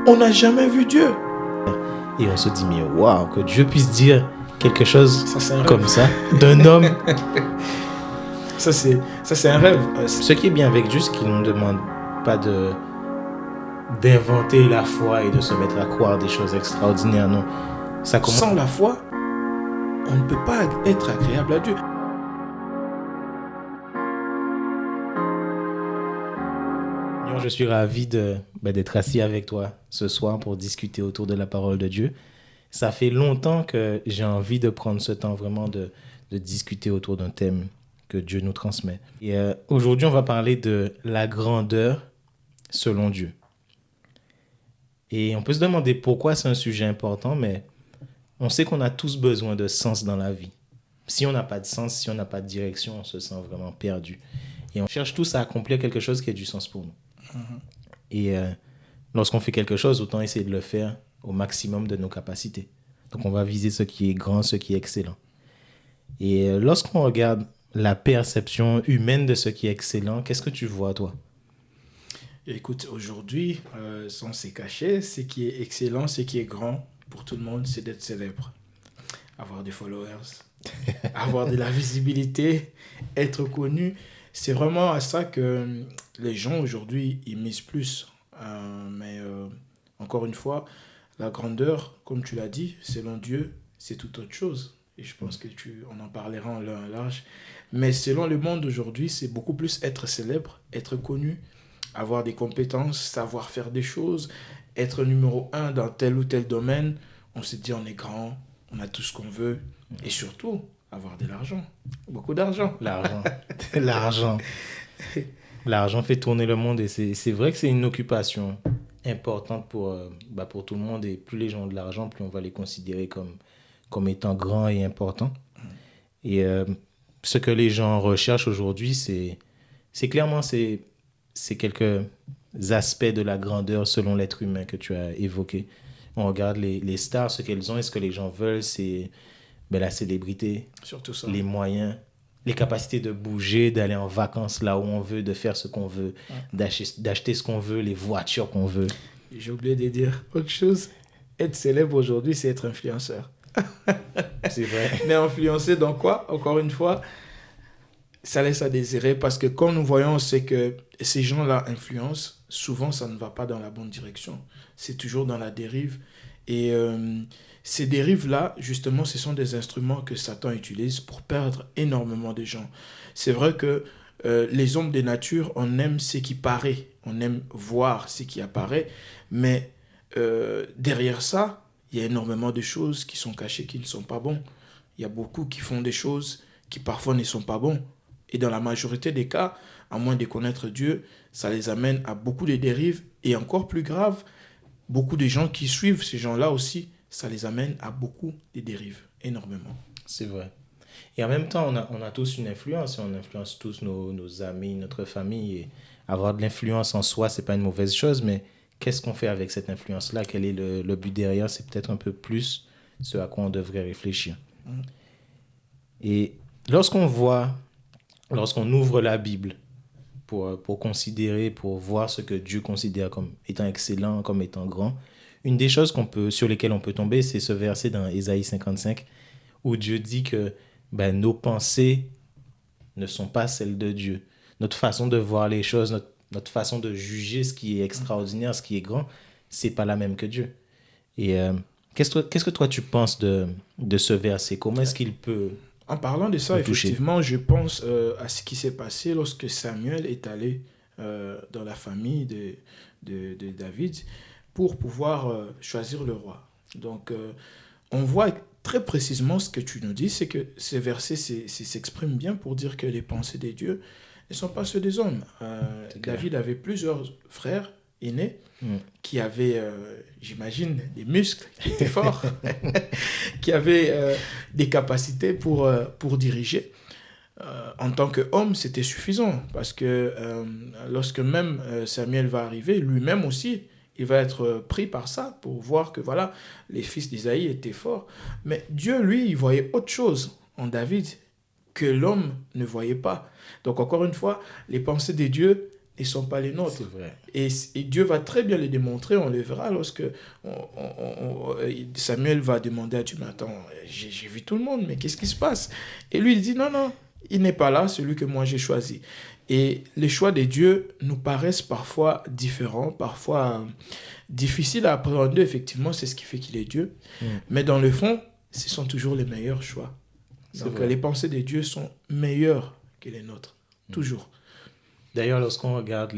on n'a jamais vu Dieu. Et on se dit, mais waouh, que Dieu puisse dire quelque chose Ça, comme ça d'un homme. Ça, c'est un rêve. Ce qui est bien avec Dieu, c'est qu'il ne nous demande pas d'inventer la foi et de se mettre à croire des choses extraordinaires, non. Ça commence... Sans la foi, on ne peut pas être agréable à Dieu. Je suis ravi d'être assis avec toi ce soir pour discuter autour de la parole de Dieu. Ça fait longtemps que j'ai envie de prendre ce temps vraiment de discuter autour d'un thème que Dieu nous transmet. Et aujourd'hui, on va parler de la grandeur selon Dieu. Et on peut se demander pourquoi c'est un sujet important, mais on sait qu'on a tous besoin de sens dans la vie. Si on n'a pas de sens, si on n'a pas de direction, on se sent vraiment perdu. Et on cherche tous à accomplir quelque chose qui ait du sens pour nous. Et lorsqu'on fait quelque chose, autant essayer de le faire au maximum de nos capacités. Donc on va viser ce qui est grand, ce qui est excellent. Et lorsqu'on regarde la perception humaine de ce qui est excellent, qu'est-ce que tu vois, toi? Écoute, aujourd'hui, sans se cacher, ce qui est excellent, ce qui est grand pour tout le monde, c'est d'être célèbre. Avoir des followers, avoir de la visibilité, être connu. C'est vraiment à ça que les gens aujourd'hui, ils misent plus. Mais encore une fois, la grandeur, comme tu l'as dit, selon Dieu, c'est tout autre chose. Et je pense on en parlera en long et en large. Mais selon le monde aujourd'hui, c'est beaucoup plus être célèbre, être connu, avoir des compétences, savoir faire des choses, être numéro 1 dans tel ou tel domaine. On se dit on est grand, on a tout ce qu'on veut. Et surtout, avoir de l'argent. Beaucoup d'argent. L'argent. L'argent fait tourner le monde et c'est vrai que c'est une occupation importante pour tout le monde. Et plus les gens ont de l'argent, plus on va les considérer comme étant grands et importants. Et ce que les gens recherchent aujourd'hui, c'est clairement c'est quelques aspects de la grandeur selon l'être humain que tu as évoqué. On regarde les stars, ce qu'elles ont et ce que les gens veulent, c'est la célébrité, surtout ça. Les moyens, les capacités de bouger, d'aller en vacances là où on veut, de faire ce qu'on veut, d'acheter ce qu'on veut, les voitures qu'on veut. J'ai oublié de dire autre chose. Être célèbre aujourd'hui, c'est être influenceur. C'est vrai. Mais influencer dans quoi? Encore une fois, ça laisse à désirer parce que quand nous voyons ce que ces gens-là influencent, souvent ça ne va pas dans la bonne direction. C'est toujours dans la dérive. Et ces dérives-là, justement, ce sont des instruments que Satan utilise pour perdre énormément de gens. C'est vrai que les hommes de nature, on aime ce qui paraît, on aime voir ce qui apparaît, mais derrière ça, il y a énormément de choses qui sont cachées, qui ne sont pas bonnes. Il y a beaucoup qui font des choses qui parfois ne sont pas bonnes. Et dans la majorité des cas, à moins de connaître Dieu, ça les amène à beaucoup de dérives. Et encore plus grave, beaucoup de gens qui suivent ces gens-là aussi, ça les amène à beaucoup de dérives, énormément. C'est vrai. Et en même temps, on a tous une influence. On influence tous nos amis, notre famille. Et avoir de l'influence en soi, c'est pas une mauvaise chose, mais qu'est-ce qu'on fait avec cette influence-là? Quel est le but derrière? C'est peut-être un peu plus ce à quoi on devrait réfléchir. Et lorsqu'on ouvre la Bible pour considérer, pour voir ce que Dieu considère comme étant excellent, comme étant grand, une des choses sur lesquelles on peut tomber, c'est ce verset dans Ésaïe 55, où Dieu dit que nos pensées ne sont pas celles de Dieu. Notre façon de voir les choses, notre façon de juger ce qui est extraordinaire, ce qui est grand, c'est pas la même que Dieu. Et qu'est-ce que toi tu penses de ce verset? Comment est-ce qu'il peut... En parlant de ça, effectivement, je pense à ce qui s'est passé lorsque Samuel est allé dans la famille de David pour pouvoir choisir le roi. Donc, on voit très précisément ce que tu nous dis, c'est que ces versets s'expriment bien pour dire que les pensées des dieux ne sont pas ceux des hommes. David avait plusieurs frères aînés qui avaient, j'imagine, des muscles qui étaient forts, qui avaient des capacités pour diriger. En tant qu'homme, c'était suffisant parce que lorsque même Samuel va arriver, lui-même aussi, il va être pris par ça pour voir que voilà, les fils d'Isaïe étaient forts. Mais Dieu, lui, il voyait autre chose en David que l'homme ne voyait pas. Donc encore une fois, les pensées des dieux et ne sont pas les nôtres. C'est vrai. Et Dieu va très bien le démontrer, on le verra lorsque Samuel va demander à Dieu, mais attends, j'ai vu tout le monde, mais qu'est-ce qui se passe? Et lui, il dit, non, non, il n'est pas là, celui que moi j'ai choisi. Et les choix de Dieu nous paraissent parfois différents, parfois difficiles à appréhender, effectivement, c'est ce qui fait qu'il est Dieu. Mais dans le fond, ce sont toujours les meilleurs choix. Donc les pensées de Dieu sont meilleures que les nôtres, toujours. D'ailleurs, lorsqu'on regarde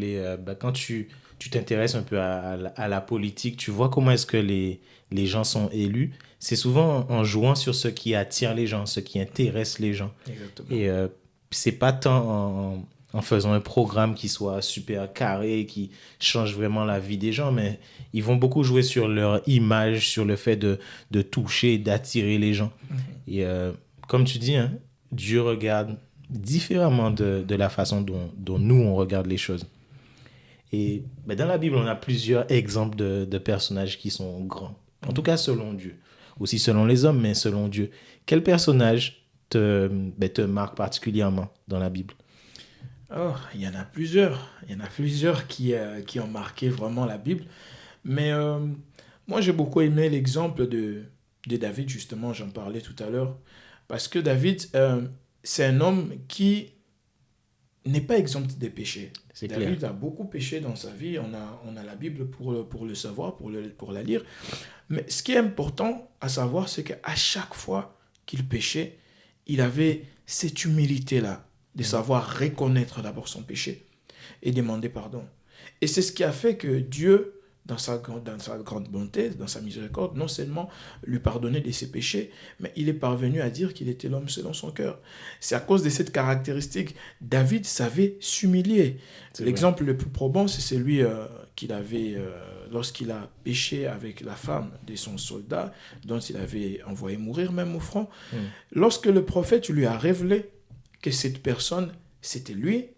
quand tu t'intéresses un peu à la politique, tu vois comment est-ce que les gens sont élus. C'est souvent en jouant sur ce qui attire les gens, ce qui intéresse les gens. Exactement. Et c'est pas tant en faisant un programme qui soit super carré, qui change vraiment la vie des gens, mais ils vont beaucoup jouer sur leur image, sur le fait de toucher, d'attirer les gens. Et comme tu dis, hein, Dieu regarde différemment de la façon dont nous, on regarde les choses. Et dans la Bible, on a plusieurs exemples de personnages qui sont grands. En tout cas, selon Dieu. Aussi selon les hommes, mais selon Dieu. Quel personnage te marque particulièrement dans la Bible? Oh, il y en a plusieurs. Il y en a plusieurs qui ont marqué vraiment la Bible. Mais moi, j'ai beaucoup aimé l'exemple de David, justement, j'en parlais tout à l'heure. Parce que David, c'est un homme qui n'est pas exempt des péchés. David a beaucoup péché dans sa vie. On a la Bible pour le savoir, pour la lire. Mais ce qui est important à savoir, c'est qu'à chaque fois qu'il péchait, il avait cette humilité-là, de savoir reconnaître d'abord son péché et demander pardon. Et c'est ce qui a fait que Dieu, dans sa grande bonté, dans sa miséricorde, non seulement lui pardonnait de ses péchés, mais il est parvenu à dire qu'il était l'homme selon son cœur. C'est à cause de cette caractéristique, David savait s'humilier. L'exemple le plus probant, c'est celui qu'il avait lorsqu'il a péché avec la femme de son soldat, dont il avait envoyé mourir même au front. Lorsque le prophète lui a révélé que cette personne, c'était lui,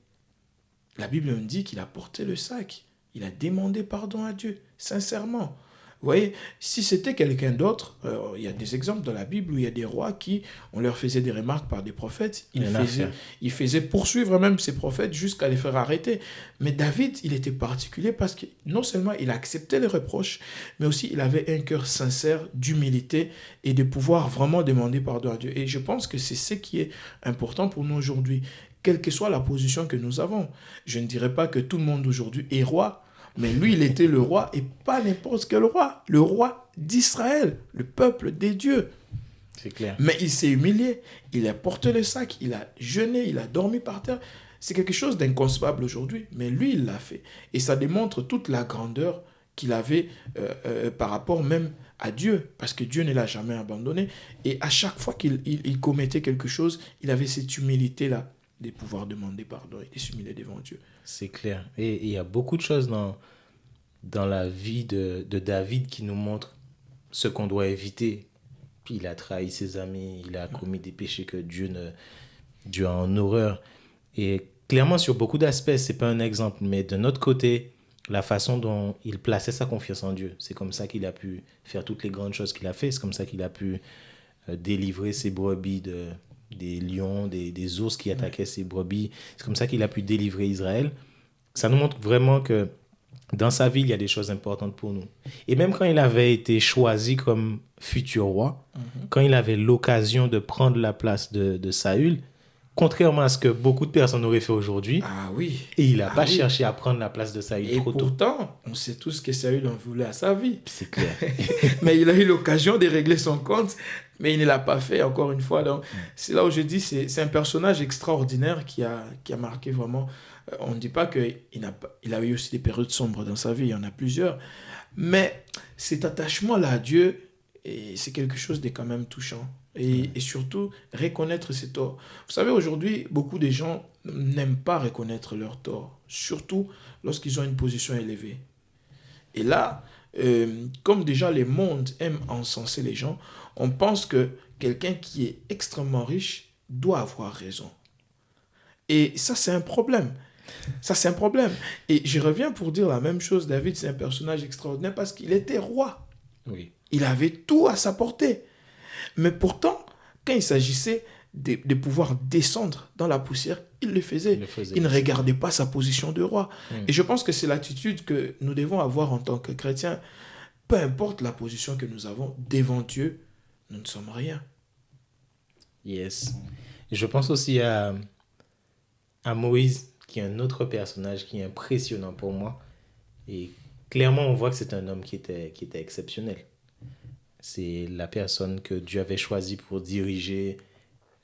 la Bible nous dit qu'il a porté le sac. Il a demandé pardon à Dieu, sincèrement. Vous voyez, si c'était quelqu'un d'autre, il y a des exemples dans la Bible où il y a des rois qui, on leur faisait des remarques par des prophètes, ils faisaient poursuivre même ces prophètes jusqu'à les faire arrêter. Mais David, il était particulier parce que non seulement il acceptait les reproches, mais aussi il avait un cœur sincère d'humilité et de pouvoir vraiment demander pardon à Dieu. Et je pense que c'est ce qui est important pour nous aujourd'hui, quelle que soit la position que nous avons. Je ne dirais pas que tout le monde aujourd'hui est roi, mais lui, il était le roi et pas n'importe quel roi. Le roi d'Israël, le peuple des dieux. C'est clair. Mais il s'est humilié, il a porté le sac, il a jeûné, il a dormi par terre. C'est quelque chose d'inconcevable aujourd'hui, mais lui, il l'a fait. Et ça démontre toute la grandeur qu'il avait par rapport même à Dieu, parce que Dieu ne l'a jamais abandonné. Et à chaque fois qu'il commettait quelque chose, il avait cette humilité-là, de pouvoir demander pardon et de s'humilier devant Dieu. C'est clair. Et il y a beaucoup de choses dans la vie de David qui nous montrent ce qu'on doit éviter. Puis il a trahi ses amis, il a commis des péchés que Dieu a en horreur. Et clairement, sur beaucoup d'aspects, c'est pas un exemple. Mais de notre côté, la façon dont il plaçait sa confiance en Dieu, c'est comme ça qu'il a pu faire toutes les grandes choses qu'il a fait. C'est comme ça qu'il a pu délivrer ses brebis des lions, des ours qui attaquaient ses brebis. C'est comme ça qu'il a pu délivrer Israël. Ça nous montre vraiment que dans sa vie, il y a des choses importantes pour nous. Et même quand il avait été choisi comme futur roi, quand il avait l'occasion de prendre la place de Saül, contrairement à ce que beaucoup de personnes auraient fait aujourd'hui, et il n'a pas cherché à prendre la place de Saül trop tôt. Et pourtant, on sait tous que Saül en voulait à sa vie. C'est clair. Mais il a eu l'occasion de régler son compte, mais il ne l'a pas fait, encore une fois. Donc, c'est là où je dis, c'est un personnage extraordinaire qui a marqué vraiment. On ne dit pas qu'il a eu aussi des périodes sombres dans sa vie, il y en a plusieurs. Mais cet attachement-là à Dieu, c'est quelque chose de quand même touchant. Et surtout, reconnaître ses torts. Vous savez, aujourd'hui, beaucoup de gens n'aiment pas reconnaître leurs torts, surtout lorsqu'ils ont une position élevée. Et là, comme déjà le monde aime encenser les gens, on pense que quelqu'un qui est extrêmement riche doit avoir raison. Et ça, c'est un problème. Ça, c'est un problème. Et je reviens pour dire la même chose. David, c'est un personnage extraordinaire parce qu'il était roi. Oui. Il avait tout à sa portée. Mais pourtant, quand il s'agissait de pouvoir descendre dans la poussière, il le faisait. Il ne regardait pas sa position de roi. Et je pense que c'est l'attitude que nous devons avoir en tant que chrétiens. Peu importe la position que nous avons devant Dieu, nous ne sommes rien. Yes. Je pense aussi à Moïse, qui est un autre personnage qui est impressionnant pour moi. Et clairement, on voit que c'est un homme qui était exceptionnel. C'est la personne que Dieu avait choisie pour diriger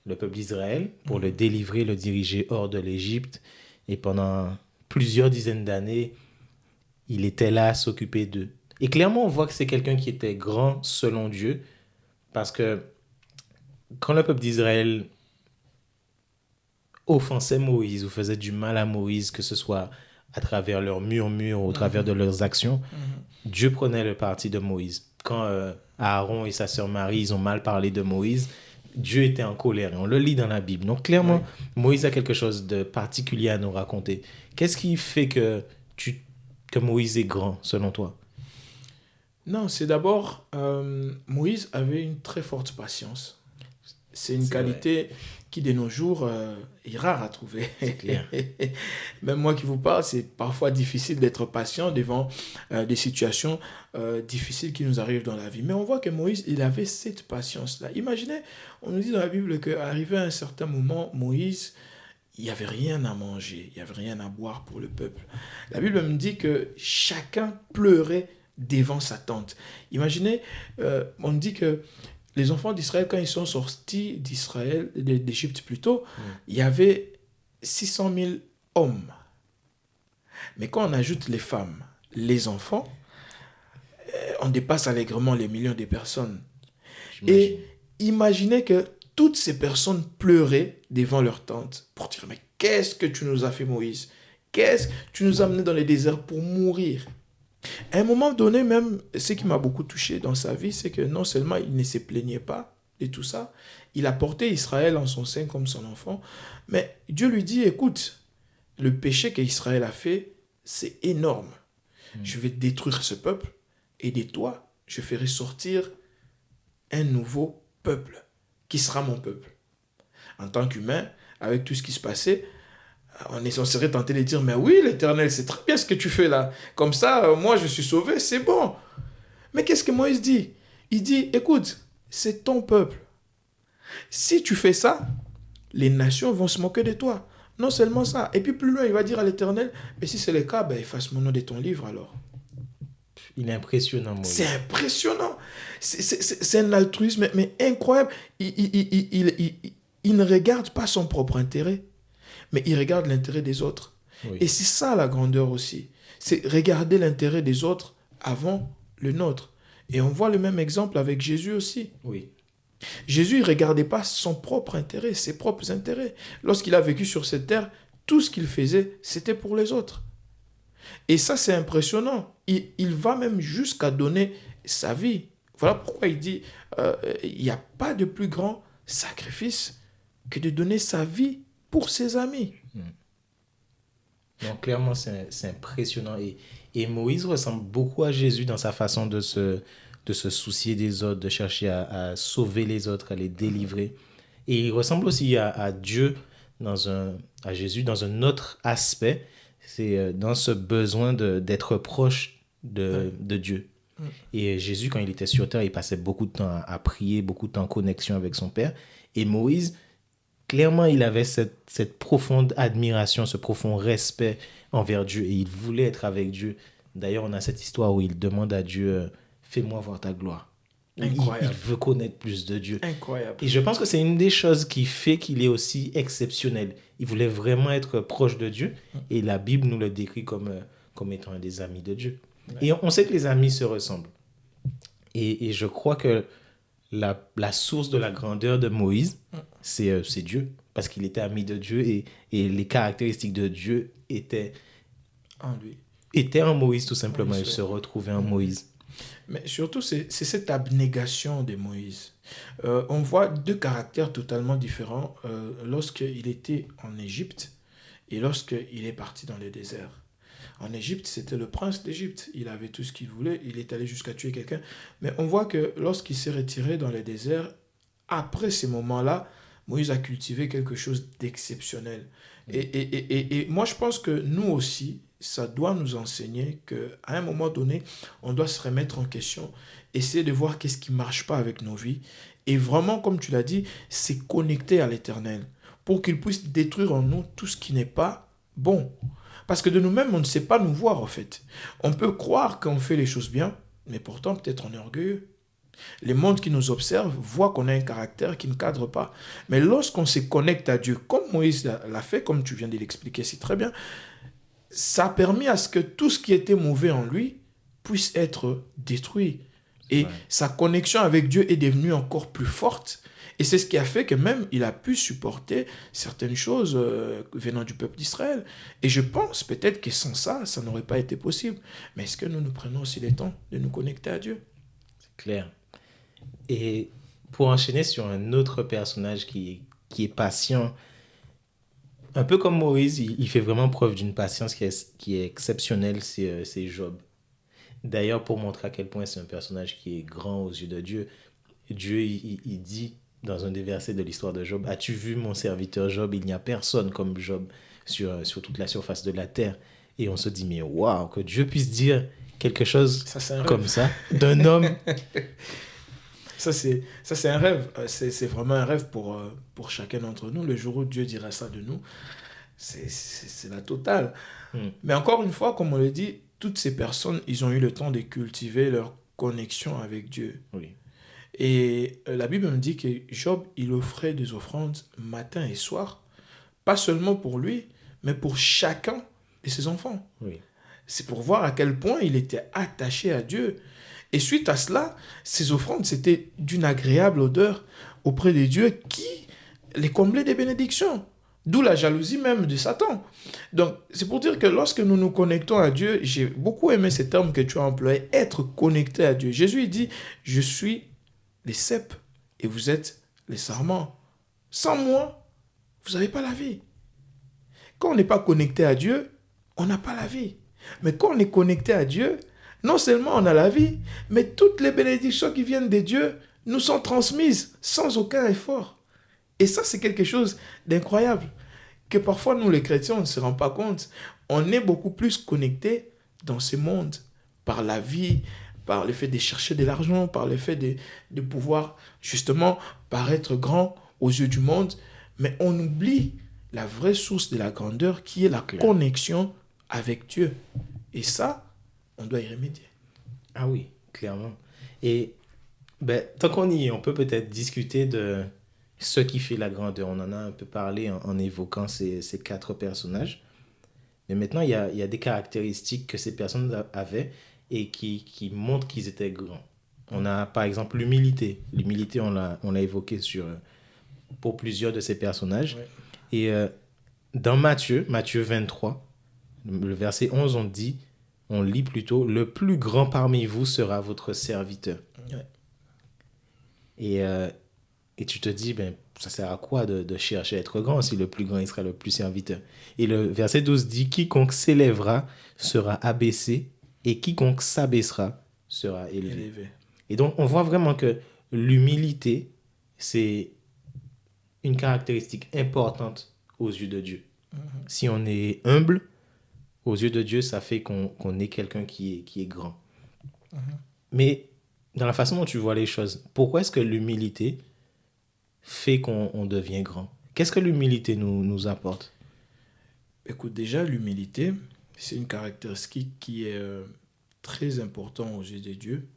le peuple d'Israël, pour le délivrer, le diriger hors de l'Égypte. Et pendant plusieurs dizaines d'années, il était là à s'occuper d'eux. Et clairement, on voit que c'est quelqu'un qui était grand selon Dieu, parce que quand le peuple d'Israël offensait Moïse ou faisait du mal à Moïse, que ce soit à travers leurs murmures ou au travers de leurs actions, Dieu prenait le parti de Moïse. Quand Aaron et sa sœur Marie, ils ont mal parlé de Moïse, Dieu était en colère. On le lit dans la Bible. Donc clairement, Moïse a quelque chose de particulier à nous raconter. Qu'est-ce qui fait que Moïse est grand, selon toi? Non, c'est d'abord, Moïse avait une très forte patience. C'est une qualité qui, de nos jours, est rare à trouver. C'est clair. Même moi qui vous parle, c'est parfois difficile d'être patient devant des situations difficiles qui nous arrivent dans la vie. Mais on voit que Moïse, il avait cette patience-là. Imaginez, on nous dit dans la Bible qu'arrivé à un certain moment, Moïse, il n'y avait rien à manger, il n'y avait rien à boire pour le peuple. La Bible me dit que chacun pleurait devant sa tente. Imaginez, on dit que les enfants d'Israël, quand ils sont sortis d'Égypte plutôt, il y avait 600 000 hommes. Mais quand on ajoute les femmes, les enfants, on dépasse allègrement les millions de personnes. J'imagine. Et imaginez que toutes ces personnes pleuraient devant leur tente pour dire, mais qu'est-ce que tu nous as fait, Moïse? Qu'est-ce que tu nous as amené dans les déserts pour mourir? À un moment donné, même, ce qui m'a beaucoup touché dans sa vie, c'est que non seulement il ne se plaignait pas de tout ça, il a porté Israël en son sein comme son enfant, mais Dieu lui dit, écoute, le péché qu'Israël a fait, c'est énorme. Je vais détruire ce peuple, et de toi, je ferai sortir un nouveau peuple, qui sera mon peuple. En tant qu'humain, avec tout ce qui se passait, on serait tenté de dire, mais oui, l'Éternel, c'est très bien ce que tu fais là. Comme ça, moi, je suis sauvé, c'est bon. Mais qu'est-ce que Moïse dit? Il dit, écoute, c'est ton peuple. Si tu fais ça, les nations vont se moquer de toi. Non seulement ça. Et puis plus loin, il va dire à l'Éternel, mais si c'est le cas, ben, efface mon nom de ton livre alors. Il est impressionnant, Moïse. C'est impressionnant. C'est un altruisme mais incroyable. Il ne regarde pas son propre intérêt, mais il regarde l'intérêt des autres. Oui. Et c'est ça la grandeur aussi. C'est regarder l'intérêt des autres avant le nôtre. Et on voit le même exemple avec Jésus aussi. Oui. Jésus ne regardait pas son propre intérêt, ses propres intérêts. Lorsqu'il a vécu sur cette terre, tout ce qu'il faisait, c'était pour les autres. Et ça, c'est impressionnant. Il va même jusqu'à donner sa vie. Voilà pourquoi il dit, il n'y a pas de plus grand sacrifice que de donner sa vie pour ses amis. Donc clairement, c'est impressionnant. Et Moïse ressemble beaucoup à Jésus dans sa façon de se soucier des autres, de chercher à sauver les autres, à les délivrer. Et il ressemble aussi à Dieu, à Jésus, dans un autre aspect. C'est dans ce besoin d'être proche de Dieu. Et Jésus, quand il était sur terre, il passait beaucoup de temps à prier, beaucoup de temps en connexion avec son Père. Et Moïse, clairement, il avait cette profonde admiration, ce profond respect envers Dieu. Et il voulait être avec Dieu. D'ailleurs, on a cette histoire où il demande à Dieu, fais-moi voir ta gloire. Incroyable. Il veut connaître plus de Dieu. Incroyable. Et je pense que c'est une des choses qui fait qu'il est aussi exceptionnel. Il voulait vraiment être proche de Dieu. Et la Bible nous le décrit comme étant un des amis de Dieu. Ouais. Et on sait que les amis se ressemblent. Et je crois que la source de la grandeur de Moïse, c'est Dieu. Parce qu'il était ami de Dieu et les caractéristiques de Dieu étaient en lui. Étaient en Moïse, tout simplement. Il se retrouvait en Moïse. Mais surtout, c'est cette abnégation de Moïse. On voit deux caractères totalement différents lorsqu'il était en Égypte et lorsqu'il est parti dans le désert. En Égypte, c'était le prince d'Égypte. Il avait tout ce qu'il voulait. Il est allé jusqu'à tuer quelqu'un. Mais on voit que lorsqu'il s'est retiré dans le désert, après ces moments-là, Moïse a cultivé quelque chose d'exceptionnel. Et moi, je pense que nous aussi, ça doit nous enseigner qu'à un moment donné, on doit se remettre en question, essayer de voir qu'est-ce qui ne marche pas avec nos vies. Et vraiment, comme tu l'as dit, c'est connecter à l'Éternel pour qu'il puisse détruire en nous tout ce qui n'est pas bon. Parce que de nous-mêmes, on ne sait pas nous voir, en fait. On peut croire qu'on fait les choses bien, mais pourtant, peut-être on est orgueilleux. Les mondes qui nous observent voient qu'on a un caractère qui ne cadre pas. Mais lorsqu'on se connecte à Dieu, comme Moïse l'a fait, comme tu viens de l'expliquer si très bien, ça a permis à ce que tout ce qui était mauvais en lui puisse être détruit. Et sa connexion avec Dieu est devenue encore plus forte. Et c'est ce qui a fait que même il a pu supporter certaines choses venant du peuple d'Israël. Et je pense peut-être que sans ça, ça n'aurait pas été possible. Mais est-ce que nous prenons aussi le temps de nous connecter à Dieu? C'est clair. Et pour enchaîner sur un autre personnage qui est patient, un peu comme Moïse, il fait vraiment preuve d'une patience qui est exceptionnelle, c'est Job. D'ailleurs, pour montrer à quel point c'est un personnage qui est grand aux yeux de Dieu, Dieu, il dit dans un des versets de l'histoire de Job, « As-tu vu mon serviteur Job? Il n'y a personne comme Job sur toute la surface de la terre. » Et on se dit, mais waouh, que Dieu puisse dire quelque chose comme ça d'un homme. Ça, c'est un rêve. C'est vraiment un rêve pour chacun d'entre nous. Le jour où Dieu dira ça de nous, c'est la totale. Mais encore une fois, comme on le dit, toutes ces personnes, ils ont eu le temps de cultiver leur connexion avec Dieu. Oui. Et la Bible me dit que Job, il offrait des offrandes matin et soir, pas seulement pour lui, mais pour chacun de ses enfants. Oui. C'est pour voir à quel point il était attaché à Dieu. Et suite à cela, ces offrandes, c'était d'une agréable odeur auprès de Dieu qui les comblait des bénédictions. D'où la jalousie même de Satan. Donc, c'est pour dire que lorsque nous nous connectons à Dieu, j'ai beaucoup aimé ce terme que tu as employé, être connecté à Dieu. Jésus il dit, je suis les cèpes et vous êtes les sarments. Sans moi, vous n'avez pas la vie. Quand on n'est pas connecté à Dieu, on n'a pas la vie. Mais quand on est connecté à Dieu, non seulement on a la vie, mais toutes les bénédictions qui viennent de Dieu nous sont transmises sans aucun effort. Et ça, c'est quelque chose d'incroyable, que parfois nous les chrétiens, on ne se rend pas compte. On est beaucoup plus connectés dans ce monde, par la vie, par le fait de chercher de l'argent, par le fait de pouvoir justement paraître grand aux yeux du monde, mais on oublie la vraie source de la grandeur qui est la connexion avec Dieu. Et ça, on doit y remédier. Ah oui, clairement. Et tant qu'on y est, on peut peut-être discuter de ce qui fait la grandeur. On en a un peu parlé en évoquant ces 4 personnages. Mais maintenant, il y a des caractéristiques que ces personnes avaient et qui montrent qu'ils étaient grands. On a par exemple l'humilité. L'humilité, on l'a évoqué pour plusieurs de ces personnages. Ouais. Et dans Matthieu 23, le verset 11, on lit plutôt « Le plus grand parmi vous sera votre serviteur. Ouais. » Et tu te dis, ça sert à quoi de chercher à être grand si le plus grand il sera le plus serviteur? Et le verset 12 dit « Quiconque s'élèvera sera abaissé et quiconque s'abaissera sera élevé. » Et donc, on voit vraiment que l'humilité, c'est une caractéristique importante aux yeux de Dieu. Si on est humble, aux yeux de Dieu, ça fait qu'on est quelqu'un qui est grand. Mais dans la façon dont tu vois les choses, pourquoi est-ce que l'humilité fait qu'on devient grand? Qu'est-ce que l'humilité nous apporte? Écoute, déjà, l'humilité, c'est une caractéristique qui est très importante aux yeux de Dieu.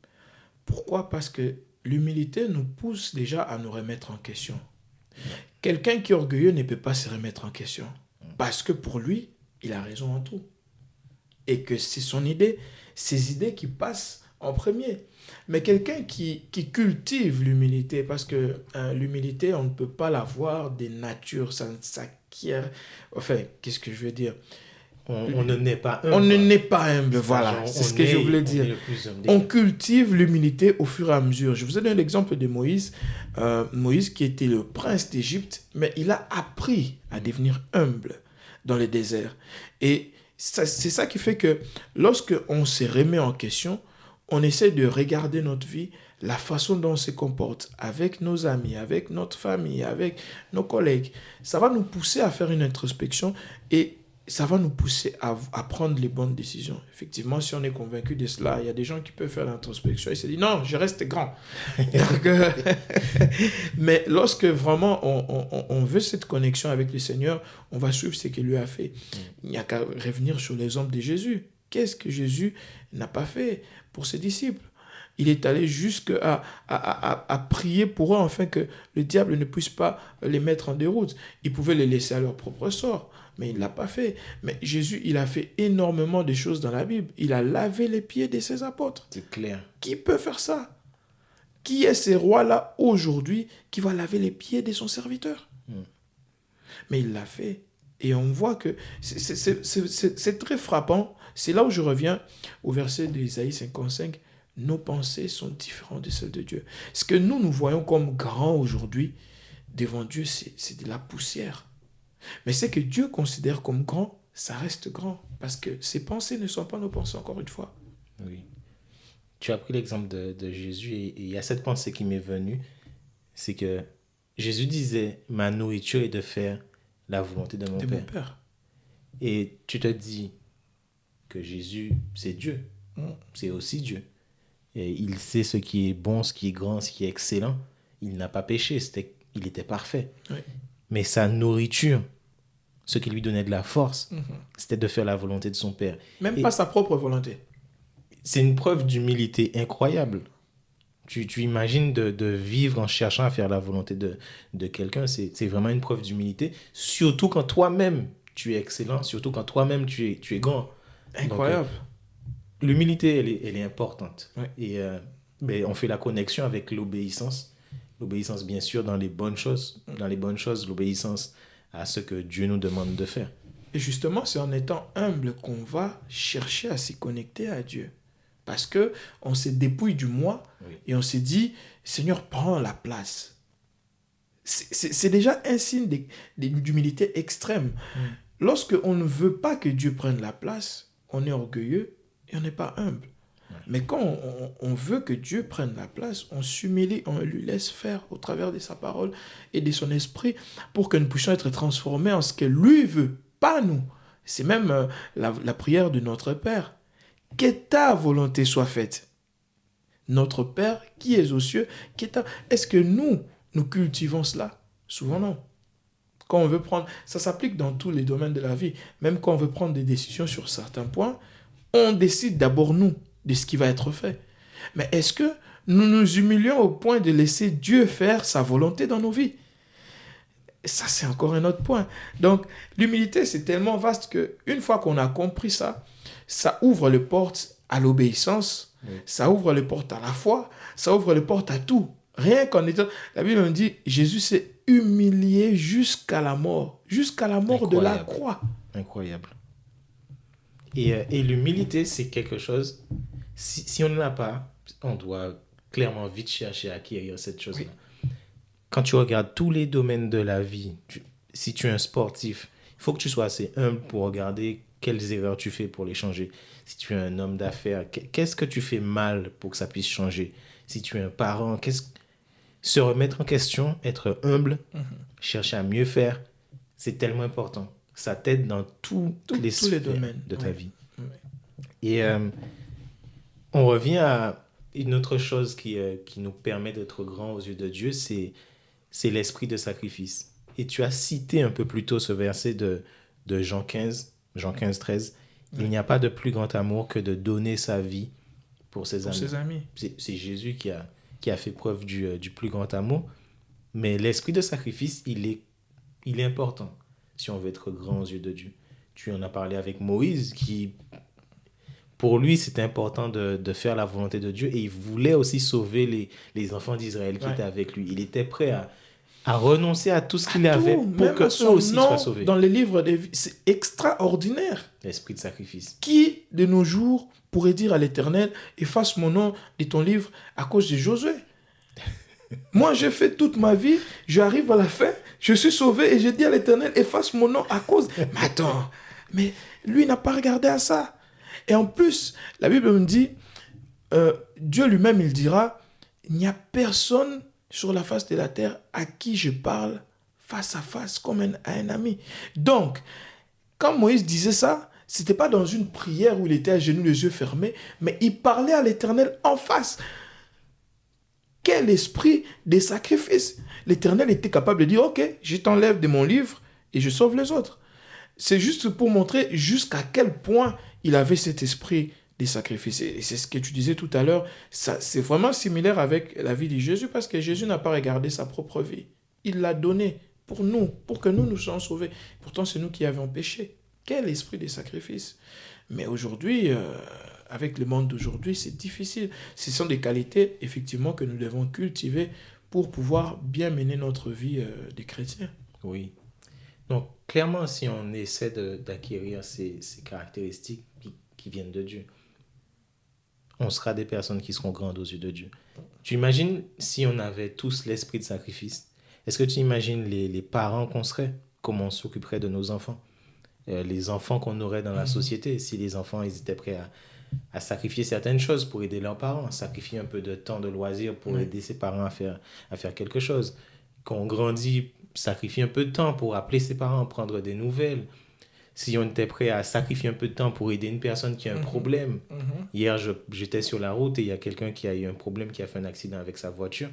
Pourquoi? Parce que l'humilité nous pousse déjà à nous remettre en question. Quelqu'un qui est orgueilleux ne peut pas se remettre en question. Parce que pour lui, il a raison en tout. Et que c'est ses idées qui passent en premier. Mais quelqu'un qui cultive l'humilité, parce que l'humilité, on ne peut pas l'avoir de nature, ça s'acquiert. Enfin, qu'est-ce que je veux dire? On ne naît pas humble. On ne naît pas humble, voilà. C'est ce que je voulais dire. On cultive l'humilité au fur et à mesure. Je vous ai donné l'exemple de Moïse. Moïse qui était le prince d'Égypte, mais il a appris à devenir humble dans le désert. Et c'est ça qui fait que lorsque on se remet en question, on essaie de regarder notre vie, la façon dont on se comporte avec nos amis, avec notre famille, avec nos collègues, ça va nous pousser à faire une introspection et ça va nous pousser à prendre les bonnes décisions. Effectivement, si on est convaincu de cela, il y a des gens qui peuvent faire l'introspection et se dire non, je reste grand. Mais lorsque vraiment on veut cette connexion avec le Seigneur, on va suivre ce qu'il lui a fait. Il n'y a qu'à revenir sur l'exemple de Jésus. Qu'est-ce que Jésus n'a pas fait pour ses disciples? Il est allé jusqu'à à prier pour eux afin que le diable ne puisse pas les mettre en déroute. Il pouvait les laisser à leur propre sort, mais il ne l'a pas fait. Mais Jésus, il a fait énormément de choses dans la Bible. Il a lavé les pieds de ses apôtres. C'est clair. Qui peut faire ça? Qui est ce roi-là aujourd'hui qui va laver les pieds de son serviteur? Mais il l'a fait. Et on voit que c'est très frappant. C'est là où je reviens au verset d'Ésaïe 55. Nos pensées sont différentes de celles de Dieu. Ce que nous voyons comme grand aujourd'hui, devant Dieu, c'est de la poussière. Mais ce que Dieu considère comme grand, ça reste grand. Parce que ses pensées ne sont pas nos pensées, encore une fois. Oui. Tu as pris l'exemple de Jésus et il y a cette pensée qui m'est venue, c'est que Jésus disait, ma nourriture est de faire la volonté de mon Père. Et tu te dis que Jésus, c'est Dieu. C'est aussi Dieu. Et il sait ce qui est bon, ce qui est grand, ce qui est excellent. Il n'a pas péché, il était parfait. Oui. Mais sa nourriture, ce qui lui donnait de la force, c'était de faire la volonté de son Père. Même pas sa propre volonté. C'est une preuve d'humilité incroyable. Tu imagines de vivre en cherchant à faire la volonté de quelqu'un, c'est vraiment une preuve d'humilité, surtout quand toi-même tu es excellent, surtout quand toi-même tu es grand. Incroyable. Donc, l'humilité, elle est importante. Ouais. Et mais on fait la connexion avec l'obéissance. L'obéissance, bien sûr, dans les bonnes choses. Dans les bonnes choses, l'obéissance à ce que Dieu nous demande de faire. Et justement, c'est en étant humble qu'on va chercher à s'y connecter à Dieu. Parce qu'on se dépouille du moi et on se dit, Seigneur, prends la place. C'est déjà un signe d'humilité extrême. Lorsque on ne veut pas que Dieu prenne la place, on est orgueilleux et on n'est pas humble. Mais quand on veut que Dieu prenne la place, on s'humilie, on lui laisse faire au travers de sa parole et de son esprit pour que nous puissions être transformés en ce que lui veut, pas nous. C'est même la prière de notre Père. Que ta volonté soit faite. Notre Père qui est aux cieux, est-ce que nous cultivons cela? Souvent non. Quand on veut prendre, ça s'applique dans tous les domaines de la vie. Même quand on veut prendre des décisions sur certains points, on décide d'abord nous de ce qui va être fait. Mais est-ce que nous nous humilions au point de laisser Dieu faire sa volonté dans nos vies? Ça, c'est encore un autre point. Donc, l'humilité, c'est tellement vaste qu'une fois qu'on a compris ça, ça ouvre les portes à l'obéissance, ça ouvre les portes à la foi, ça ouvre les portes à tout. Rien qu'en étant... La Bible me dit, Jésus s'est humilié jusqu'à la mort Incroyable. De la croix. Incroyable. Et l'humilité, c'est quelque chose, si on ne l'a pas, on doit clairement vite chercher à acquérir cette chose-là. Oui. Quand tu regardes tous les domaines de la vie, si tu es un sportif, il faut que tu sois assez humble pour regarder quelles erreurs tu fais pour les changer. Si tu es un homme d'affaires, qu'est-ce que tu fais mal pour que ça puisse changer? Si tu es un parent, se remettre en question, être humble, chercher à mieux faire, c'est tellement important. Ça t'aide dans tous les sphères domaines de ta vie. Oui. Et on revient à une autre chose qui nous permet d'être grands aux yeux de Dieu, c'est l'esprit de sacrifice. Et tu as cité un peu plus tôt ce verset de Jean 15, 13. Il n'y a pas de plus grand amour que de donner sa vie pour ses amis. C'est Jésus qui a fait preuve du plus grand amour. Mais l'esprit de sacrifice, il est important si on veut être grand aux yeux de Dieu. Tu en as parlé avec Moïse, qui, pour lui, c'était important de faire la volonté de Dieu et il voulait aussi sauver les enfants d'Israël qui étaient avec lui. Il était prêt à renoncer à tout ce qu'il avait pour que eux aussi soient sauvés. Dans les livres des vies, c'est extraordinaire. L'esprit de sacrifice. Qui, de nos jours, pourrait dire à l'Éternel, efface mon nom de ton livre à cause de Josué? Moi, j'ai fait toute ma vie, j'arrive à la fin, je suis sauvé et je dis à l'Éternel, efface mon nom à cause... Mais attends, mais lui n'a pas regardé à ça. Et en plus, la Bible me dit, Dieu lui-même, il dira, il n'y a personne sur la face de la terre à qui je parle face à face comme à un ami. Donc, quand Moïse disait ça, ce n'était pas dans une prière où il était à genoux, les yeux fermés, mais il parlait à l'Éternel en face. Quel esprit de sacrifice! L'Éternel était capable de dire, ok, je t'enlève de mon livre et je sauve les autres. C'est juste pour montrer jusqu'à quel point il avait cet esprit des sacrifices. Et c'est ce que tu disais tout à l'heure, c'est vraiment similaire avec la vie de Jésus, parce que Jésus n'a pas regardé sa propre vie. Il l'a donné pour nous, pour que nous soyons sauvés. Pourtant, c'est nous qui avons péché. Quel esprit des sacrifices! Mais aujourd'hui, avec le monde d'aujourd'hui, c'est difficile. Ce sont des qualités, effectivement, que nous devons cultiver pour pouvoir bien mener notre vie de chrétien. Oui. Donc, clairement, si on essaie d'acquérir ces caractéristiques qui viennent de Dieu, on sera des personnes qui seront grandes aux yeux de Dieu. Tu imagines si on avait tous l'esprit de sacrifice? Est-ce que tu imagines les parents qu'on serait? Comment on s'occuperait de nos enfants? Les enfants qu'on aurait dans la société, si les enfants ils étaient prêts à sacrifier certaines choses pour aider leurs parents, à sacrifier un peu de temps de loisir pour aider ses parents à faire quelque chose. Quand on grandit, sacrifier un peu de temps pour appeler ses parents, prendre des nouvelles. Si on était prêt à sacrifier un peu de temps pour aider une personne qui a un problème. Hier, j'étais sur la route et il y a quelqu'un qui a eu un problème, qui a fait un accident avec sa voiture.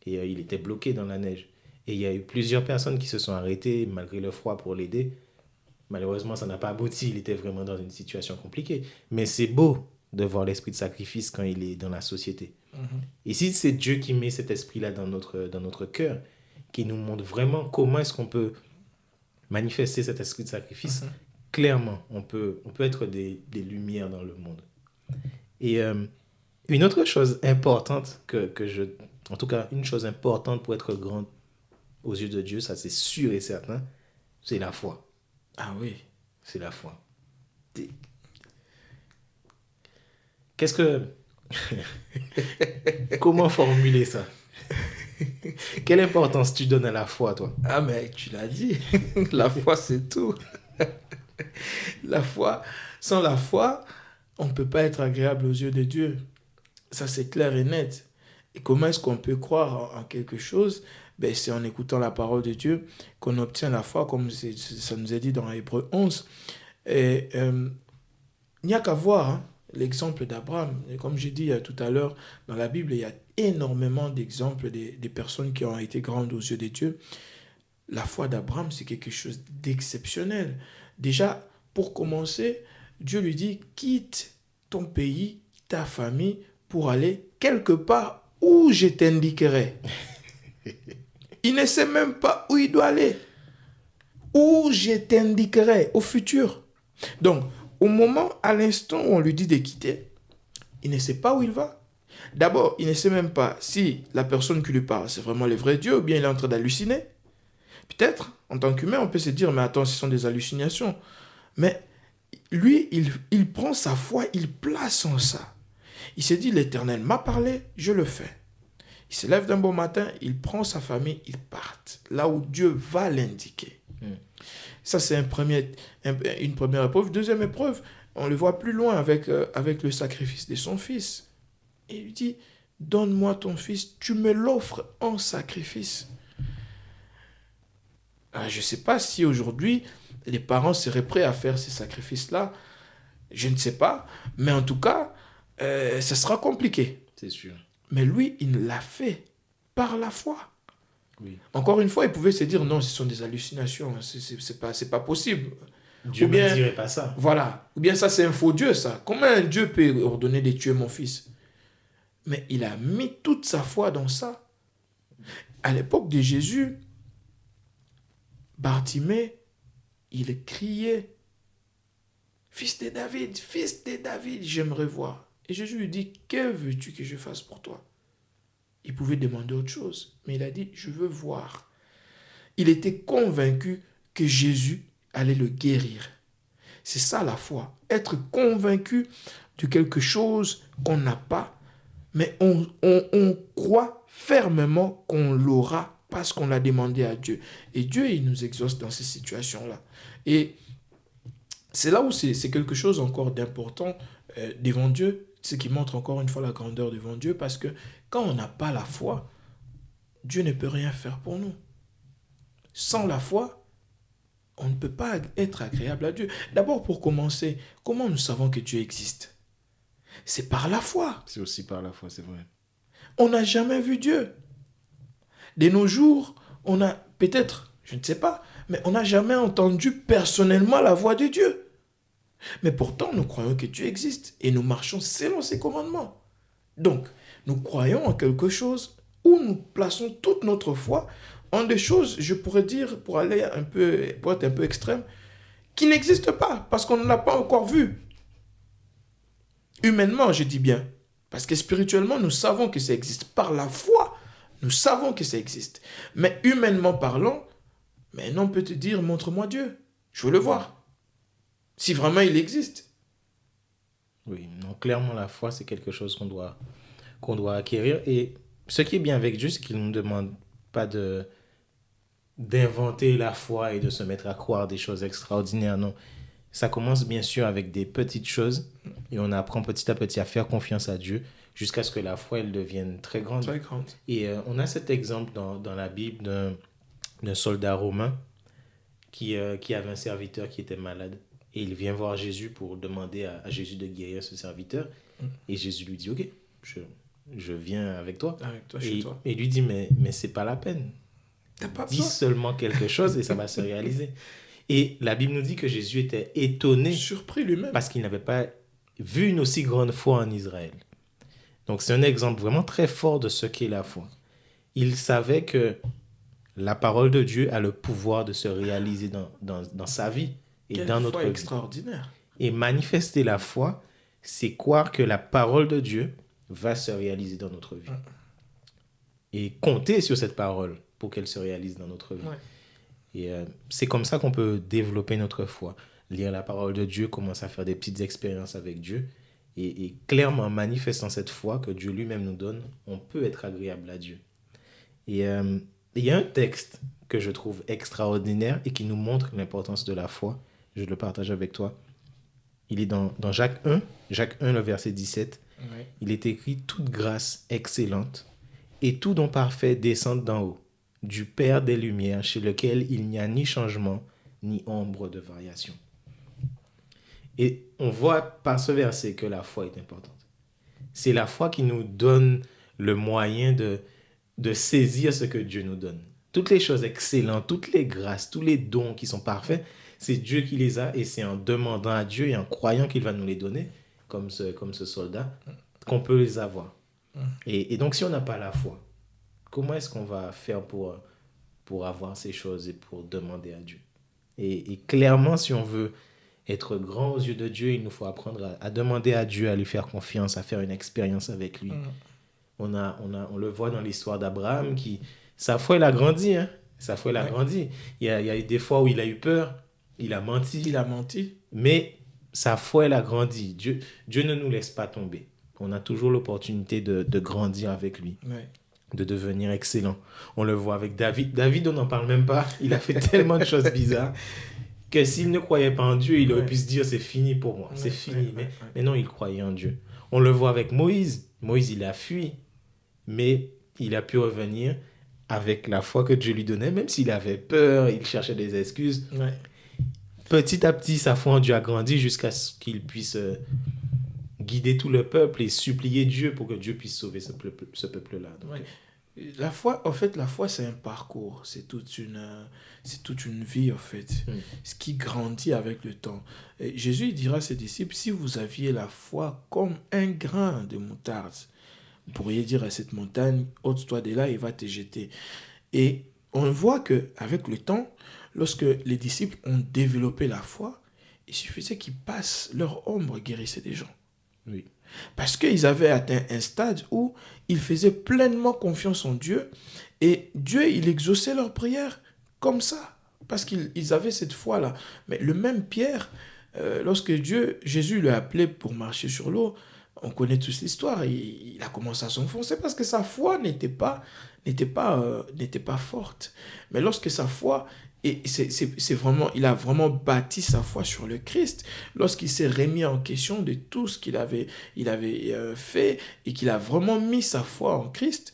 Et il était bloqué dans la neige. Et il y a eu plusieurs personnes qui se sont arrêtées malgré le froid pour l'aider. Malheureusement, ça n'a pas abouti. Il était vraiment dans une situation compliquée. Mais c'est beau de voir l'esprit de sacrifice quand il est dans la société. Et si c'est Dieu qui met cet esprit-là dans notre cœur, qui nous montre vraiment comment est-ce qu'on peut manifester cet esprit de sacrifice, clairement, on peut être des lumières dans le monde. Et une autre chose importante en tout cas, une chose importante pour être grand aux yeux de Dieu, ça c'est sûr et certain, c'est la foi. Ah oui. C'est la foi. Qu'est-ce que... Comment formuler ça? Quelle importance tu donnes à la foi, toi? Ah, mais tu l'as dit. La foi, c'est tout. La foi, sans la foi, on ne peut pas être agréable aux yeux de Dieu. Ça, c'est clair et net. Et comment est-ce qu'on peut croire en quelque chose? Ben, c'est en écoutant la parole de Dieu qu'on obtient la foi, comme ça nous est dit dans Hébreux 11. Et il n'y a qu'à voir l'exemple d'Abraham. Et comme j'ai dit tout à l'heure, dans la Bible, il y a énormément d'exemples des personnes qui ont été grandes aux yeux de Dieu. La foi d'Abraham, c'est quelque chose d'exceptionnel. Déjà, pour commencer, Dieu lui dit, quitte ton pays, ta famille, pour aller quelque part où je t'indiquerai. Il ne sait même pas où il doit aller. Où je t'indiquerai au futur. Donc, au moment, à l'instant où on lui dit de quitter, il ne sait pas où il va. D'abord, il ne sait même pas si la personne qui lui parle, c'est vraiment le vrai Dieu ou bien il est en train d'halluciner. Peut-être, en tant qu'humain, on peut se dire, mais attends, ce sont des hallucinations. Mais lui, il prend sa foi, il place en ça. Il s'est dit, l'Éternel m'a parlé, je le fais. Il se lève d'un bon matin, il prend sa famille, il part là où Dieu va l'indiquer. Ça, c'est une première épreuve. Deuxième épreuve, on le voit plus loin avec le sacrifice de son fils. Et il lui dit, donne-moi ton fils, tu me l'offres en sacrifice. Alors, je ne sais pas si aujourd'hui, les parents seraient prêts à faire ces sacrifices-là. Je ne sais pas. Mais en tout cas, ça sera compliqué. C'est sûr. Mais lui, il l'a fait par la foi. Oui. Encore une fois, il pouvait se dire, non, ce sont des hallucinations. C'est pas possible. Dieu ne dirait pas ça. Voilà. Ou bien ça, c'est un faux Dieu, ça. Comment un Dieu peut ordonner de tuer mon fils? Mais il a mis toute sa foi dans ça. À l'époque de Jésus, Bartimée, il criait, fils de David, j'aimerais voir. Et Jésus lui dit, que veux-tu que je fasse pour toi? Il pouvait demander autre chose, mais il a dit, je veux voir. Il était convaincu que Jésus allait le guérir. C'est ça la foi, être convaincu de quelque chose qu'on n'a pas, mais on croit fermement qu'on l'aura parce qu'on l'a demandé à Dieu. Et Dieu, il nous exauce dans ces situations-là. Et c'est là où c'est quelque chose encore d'important devant Dieu. ce qui montre encore une fois la grandeur devant Dieu, parce que quand on n'a pas la foi, Dieu ne peut rien faire pour nous. Sans la foi, on ne peut pas être agréable à Dieu. D'abord, pour commencer, comment nous savons que Dieu existe? C'est par la foi. C'est aussi par la foi, c'est vrai. On n'a jamais vu Dieu. De nos jours, on a peut-être, je ne sais pas, mais on n'a jamais entendu personnellement la voix de Dieu. Mais pourtant, nous croyons que Dieu existe et nous marchons selon ses commandements. Donc, nous croyons en quelque chose où nous plaçons toute notre foi en des choses, je pourrais dire, pour être un peu extrême, qui n'existent pas parce qu'on ne l'a pas encore vu. Humainement, je dis bien. Parce que spirituellement, nous savons que ça existe. Par la foi, nous savons que ça existe. Mais humainement parlant, maintenant on peut te dire, montre-moi Dieu. Je veux le voir. Si vraiment il existe. Oui, donc clairement, la foi, c'est quelque chose qu'on doit acquérir. Et ce qui est bien avec Dieu, c'est qu'il ne nous demande pas d'inventer la foi et de se mettre à croire des choses extraordinaires. Non. Ça commence bien sûr avec des petites choses et on apprend petit à petit à faire confiance à Dieu jusqu'à ce que la foi elle devienne très grande. Très grande. Et on a cet exemple dans la Bible d'un soldat romain qui avait un serviteur qui était malade. Et il vient voir Jésus pour demander à Jésus de guérir ce serviteur. Et Jésus lui dit, ok, je viens avec toi. Avec toi, chez toi. Et lui dit, mais c'est pas la peine. T'as pas Dis besoin. seulement quelque chose et ça va se réaliser. Et la Bible nous dit que Jésus était étonné. Surpris lui-même. Parce qu'il n'avait pas vu une aussi grande foi en Israël. Donc c'est un exemple vraiment très fort de ce qu'est la foi. Il savait que la parole de Dieu a le pouvoir de se réaliser dans sa vie et Quelle dans notre foi vie. extraordinaire. Et manifester la foi, c'est croire que la parole de Dieu va se réaliser dans notre vie. Et compter sur cette parole pour qu'elle se réalise dans notre vie. Ouais. Et c'est comme ça qu'on peut développer notre foi. Lire la parole de Dieu, commencer à faire des petites expériences avec Dieu. Et clairement, manifestant cette foi que Dieu lui-même nous donne, on peut être agréable à Dieu. Et il y a un texte que je trouve extraordinaire et qui nous montre l'importance de la foi. Je le partage avec toi. Il est dans Jacques 1, le verset 17. Ouais. Il est écrit « Toute grâce excellente et tout don parfait descendent d'en haut, du Père des Lumières, chez lequel il n'y a ni changement, ni ombre de variation. » Et on voit par ce verset que la foi est importante. C'est la foi qui nous donne le moyen de saisir ce que Dieu nous donne. Toutes les choses excellentes, toutes les grâces, tous les dons qui sont parfaits, c'est Dieu qui les a et c'est en demandant à Dieu et en croyant qu'il va nous les donner, comme ce soldat, qu'on peut les avoir. Et donc si on n'a pas la foi, comment est-ce qu'on va faire pour avoir ces choses et pour demander à Dieu? Et clairement, si on veut être grand aux yeux de Dieu, il nous faut apprendre à demander à Dieu, à lui faire confiance, à faire une expérience avec lui. On le voit dans l'histoire d'Abraham, sa foi, elle a grandi. Hein? Sa foi, elle a grandi. Il y a eu des fois où il a eu peur, il a menti. Mais sa foi, elle a grandi. Dieu ne nous laisse pas tomber. On a toujours l'opportunité de grandir avec lui. Ouais. De devenir excellent. On le voit avec David. David, on n'en parle même pas. Il a fait tellement de choses bizarres que s'il ne croyait pas en Dieu, il aurait pu se dire c'est fini pour moi, c'est fini. Mais non, il croyait en Dieu. On le voit avec Moïse. Moïse, il a fui, mais il a pu revenir avec la foi que Dieu lui donnait, même s'il avait peur, il cherchait des excuses. Ouais. Petit à petit, sa foi en Dieu a grandi jusqu'à ce qu'il puisse guider tout le peuple et supplier Dieu pour que Dieu puisse sauver ce peuple-là. Donc, Ouais. La foi, en fait, c'est un parcours, c'est toute une vie, en fait, ce qui grandit avec le temps. Et Jésus il dira à ses disciples, si vous aviez la foi comme un grain de moutarde, vous pourriez dire à cette montagne, ôte-toi de là et va te jeter. Et on voit qu'avec le temps, lorsque les disciples ont développé la foi, il suffisait qu'ils passent leur ombre, guérissaient des gens. oui. Parce qu'ils avaient atteint un stade où ils faisaient pleinement confiance en Dieu et Dieu, il exauçait leurs prières comme ça, parce qu'ils avaient cette foi-là. Mais le même Pierre, lorsque Jésus l'a appelé pour marcher sur l'eau, on connaît tous l'histoire, il a commencé à s'enfoncer parce que sa foi n'était pas forte. Mais lorsque sa foi Et c'est vraiment, il a vraiment bâti sa foi sur le Christ lorsqu'il s'est remis en question de tout ce il avait fait et qu'il a vraiment mis sa foi en Christ.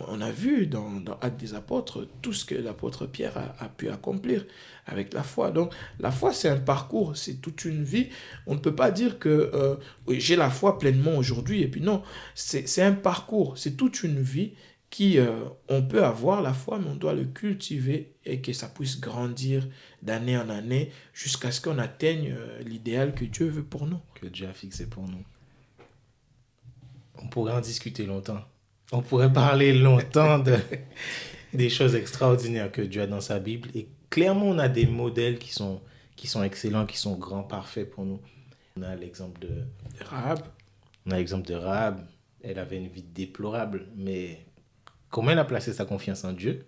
On a vu dans Actes des Apôtres tout ce que l'apôtre Pierre a pu accomplir avec la foi. Donc la foi, c'est un parcours, c'est toute une vie. On ne peut pas dire que oui, j'ai la foi pleinement aujourd'hui et puis non, c'est un parcours, c'est toute une vie qui, on peut avoir la foi, mais on doit le cultiver et que ça puisse grandir d'année en année jusqu'à ce qu'on atteigne l'idéal que Dieu veut pour nous. Que Dieu a fixé pour nous. On pourrait en discuter longtemps. On pourrait parler longtemps des choses extraordinaires que Dieu a dans sa Bible. Et clairement, on a des modèles qui sont excellents, qui sont grands, parfaits pour nous. On a l'exemple de Rahab. On a l'exemple de Rahab. Elle avait une vie déplorable, mais comment elle a placé sa confiance en Dieu?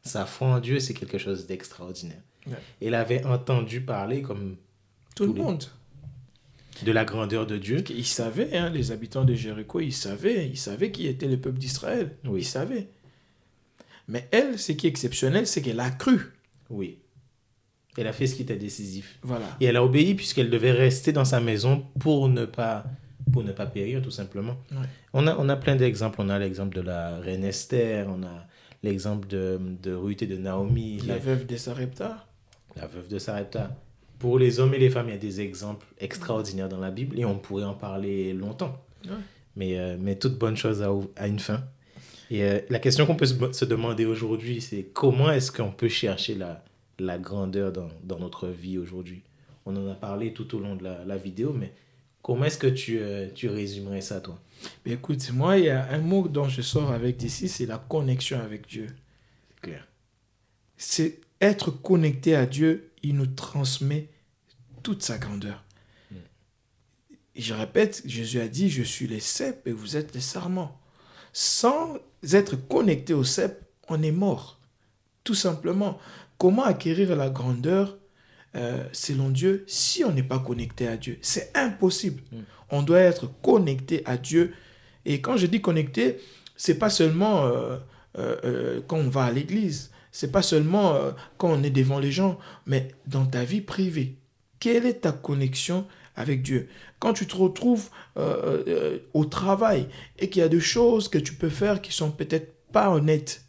Sa foi en Dieu, c'est quelque chose d'extraordinaire. Ouais. Elle avait entendu parler, comme tout le monde, de la grandeur de Dieu. Ils savaient, hein, les habitants de Jéricho, ils savaient qui était le peuple d'Israël. Oui. Ils savaient. Mais elle, ce qui est exceptionnel, c'est qu'elle a cru. Oui. Elle a fait ce qui était décisif. Voilà. Et elle a obéi puisqu'elle devait rester dans sa maison pour ne pas périr, tout simplement. Ouais. On a plein d'exemples. On a l'exemple de la reine Esther, on a l'exemple de Ruth et de Naomi. La veuve de Sarepta. La veuve de Sarepta. Pour les hommes et les femmes, il y a des exemples extraordinaires dans la Bible et on pourrait en parler longtemps. Ouais. Mais toute bonne chose a une fin. Et la question qu'on peut se demander aujourd'hui, c'est comment est-ce qu'on peut chercher la grandeur dans notre vie aujourd'hui? On en a parlé tout au long de la vidéo, mais comment est-ce que tu résumerais ça, toi? Mais écoute, moi, il y a un mot dont je sors avec d'ici, c'est la connexion avec Dieu. C'est clair. C'est être connecté à Dieu, il nous transmet toute sa grandeur. Et je répète, Jésus a dit, je suis les cèpes et vous êtes les sarments. Sans être connecté au cep, on est mort. Tout simplement. Comment acquérir la grandeur selon Dieu si on n'est pas connecté à Dieu? C'est impossible. On doit être connecté à Dieu. Et quand je dis connecté, c'est pas seulement quand on va à l'église. C'est pas seulement quand on est devant les gens, mais dans ta vie privée. Quelle est ta connexion avec Dieu? Quand tu te retrouves au travail et qu'il y a des choses que tu peux faire qui sont peut-être pas honnêtes,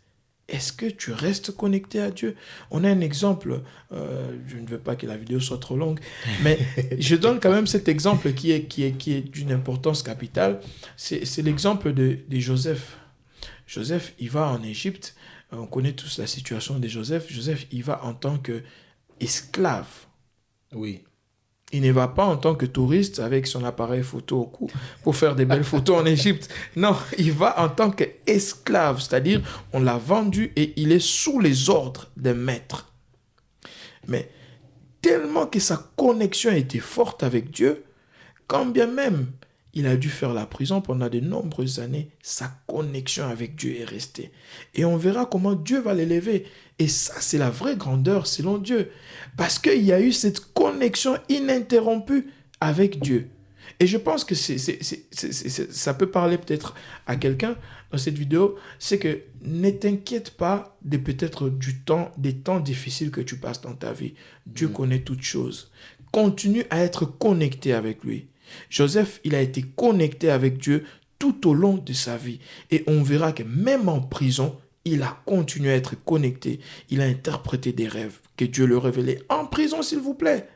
est-ce que tu restes connecté à Dieu? On a un exemple, je ne veux pas que la vidéo soit trop longue, mais je donne quand même cet exemple qui est d'une importance capitale. C'est l'exemple de Joseph. Joseph, il va en Égypte. On connaît tous la situation de Joseph. Joseph, il va en tant qu'esclave. Oui. Il ne va pas en tant que touriste avec son appareil photo au cou pour faire des belles photos en Égypte. Non, il va en tant qu'esclave, c'est-à-dire on l'a vendu et il est sous les ordres des maîtres. Mais tellement que sa connexion était forte avec Dieu, quand bien même il a dû faire la prison pendant de nombreuses années, sa connexion avec Dieu est restée. Et on verra comment Dieu va l'élever. Et ça, c'est la vraie grandeur selon Dieu. Parce qu'il y a eu cette connexion ininterrompue avec Dieu. Et je pense que ça peut parler peut-être à quelqu'un dans cette vidéo. C'est que ne t'inquiète pas de peut-être des temps difficiles que tu passes dans ta vie. Dieu connaît toutes choses. Continue à être connecté avec lui. Joseph, il a été connecté avec Dieu tout au long de sa vie. Et on verra que même en prison, il a continué à être connecté. Il a interprété des rêves que Dieu lui révélait. En prison, s'il vous plaît.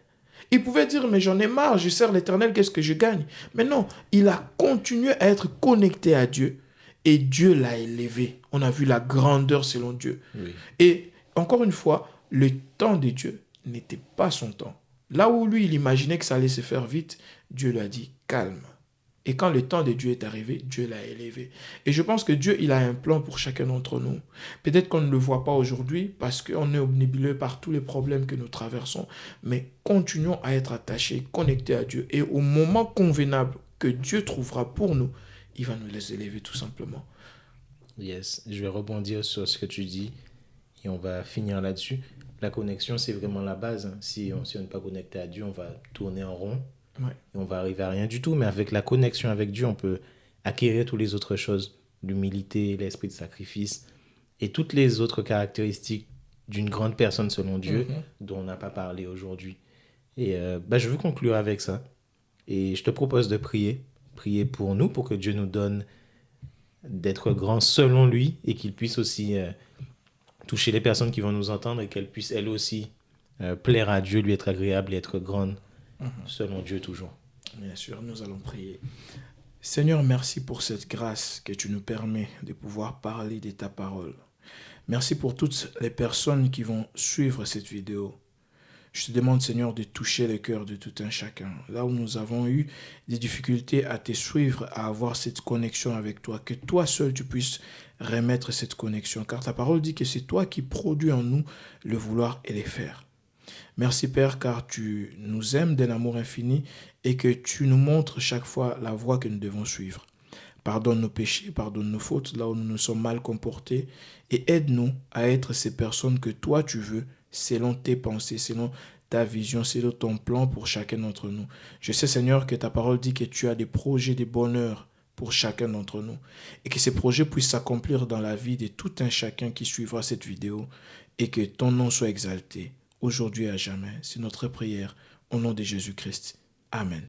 Il pouvais dire, mais j'en ai marre, je sers l'Éternel, qu'est-ce que je gagne? Mais non, il a continué à être connecté à Dieu. Et Dieu l'a élevé. On a vu la grandeur selon Dieu. Oui. Et encore une fois, le temps de Dieu n'était pas son temps. Là où lui, il imaginait que ça allait se faire vite, Dieu lui a dit, calme. Et quand le temps de Dieu est arrivé, Dieu l'a élevé. Et je pense que Dieu, il a un plan pour chacun d'entre nous. Peut-être qu'on ne le voit pas aujourd'hui parce qu'on est obnubilé par tous les problèmes que nous traversons. Mais continuons à être attachés, connectés à Dieu. Et au moment convenable que Dieu trouvera pour nous, il va nous les élever tout simplement. Yes, je vais rebondir sur ce que tu dis et on va finir là-dessus. La connexion, c'est vraiment la base. Si on n'est pas connecté à Dieu, on va tourner en rond. Ouais. Et on va arriver à rien du tout. Mais avec la connexion avec Dieu, on peut acquérir toutes les autres choses. L'humilité, l'esprit de sacrifice et toutes les autres caractéristiques d'une grande personne selon Dieu dont on n'a pas parlé aujourd'hui. Et je veux conclure avec ça. Et je te propose de prier. Prier pour nous, pour que Dieu nous donne d'être grands selon lui et qu'il puisse aussi toucher les personnes qui vont nous entendre et qu'elles puissent elles aussi plaire à Dieu, lui être agréable et être grandes selon Dieu toujours. Bien sûr, nous allons prier. Seigneur, merci pour cette grâce que tu nous permets de pouvoir parler de ta parole. Merci pour toutes les personnes qui vont suivre cette vidéo. Je te demande, Seigneur, de toucher le cœur de tout un chacun. Là où nous avons eu des difficultés à te suivre, à avoir cette connexion avec toi, que toi seul tu puisses remettre cette connexion. Car ta parole dit que c'est toi qui produis en nous le vouloir et les faire. Merci Père, car tu nous aimes d'un amour infini et que tu nous montres chaque fois la voie que nous devons suivre. Pardonne nos péchés, pardonne nos fautes, là où nous nous sommes mal comportés et aide-nous à être ces personnes que toi tu veux, selon tes pensées, selon ta vision, selon ton plan pour chacun d'entre nous. Je sais Seigneur que ta parole dit que tu as des projets de bonheur pour chacun d'entre nous et que ces projets puissent s'accomplir dans la vie de tout un chacun qui suivra cette vidéo et que ton nom soit exalté aujourd'hui et à jamais. C'est notre prière au nom de Jésus-Christ. Amen.